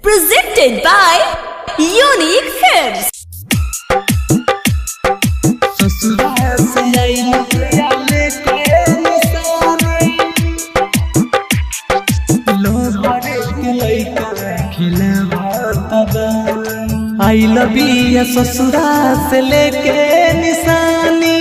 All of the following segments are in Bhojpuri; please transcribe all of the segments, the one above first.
presented by Unique Films. I love you ससुरा से लेके निशानी,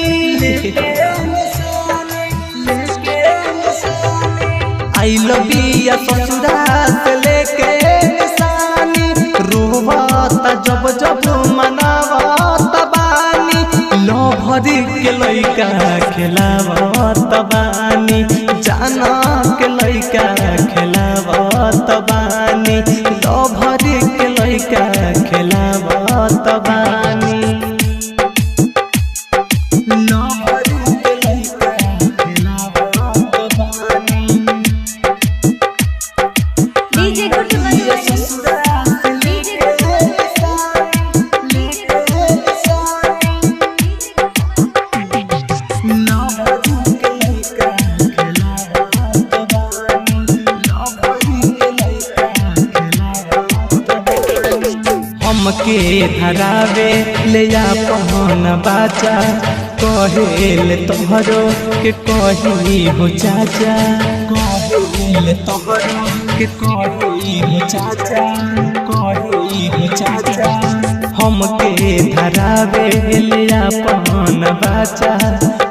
आई लव यू ससुरा से लेके निशानी, रोवता जब जब मनावता बानी, लो भरी के लइका खेलावता बानी, जाना के लइका खेलावता बानी, लो भरी के लइका खेलावता बानी। हमके धरावे ले जा पहन बाचा, कहेल तोहरो के कही हो चाचा, कहेल तोहरो के कही हो चाचा, कही हो चाचा। हमके धरावे ले जा पहन बाचा,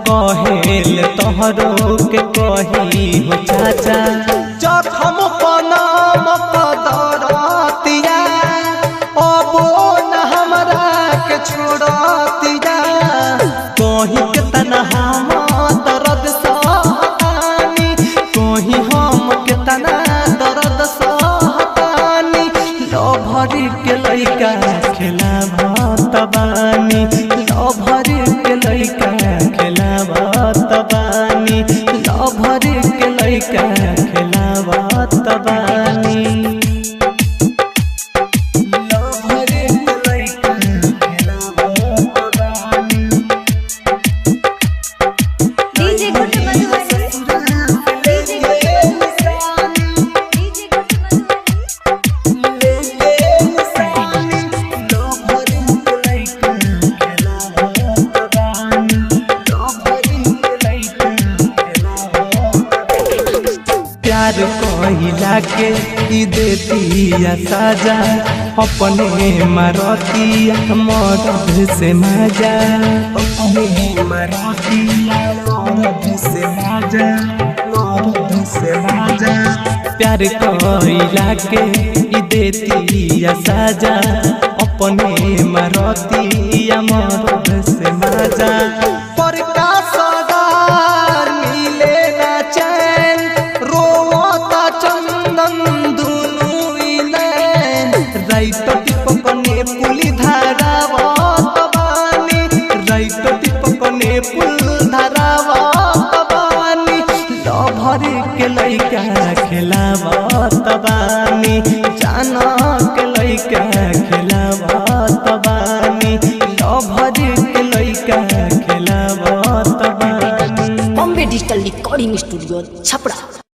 कहेल तोहरो के कही हो चाचा। जखम पनाम कदरतिया छोड़तिया, कहीं के तनहा दर्द सहतानी, कहीं हम के तना दर्द सहतानी, लो भरी के लइका खेलावता बानी, लो भरी के लइका खेलावता बानी, लो भरी के लइका खेलावता बानी। प्यार कहिला के ई देतिया साजा, अपने मारतिया मर्द से माजा, अपने मारतिया मर्द से माजा, मर्द से माजा। प्यार कहिला के ई देतिया साजा, अपने मारतिया मर्द से माजा। पर का सगार मिले ना चैन, राइट टिपकने पुली धारावत बानी, राइट टिपकने पुल धारावत बानी, लो भरी के लइका खेलावत बानी, जाना के लइका खेलावत बानी, लो भरी के लइका खेलावत बानी। Bombay digital recording studio Chhapra.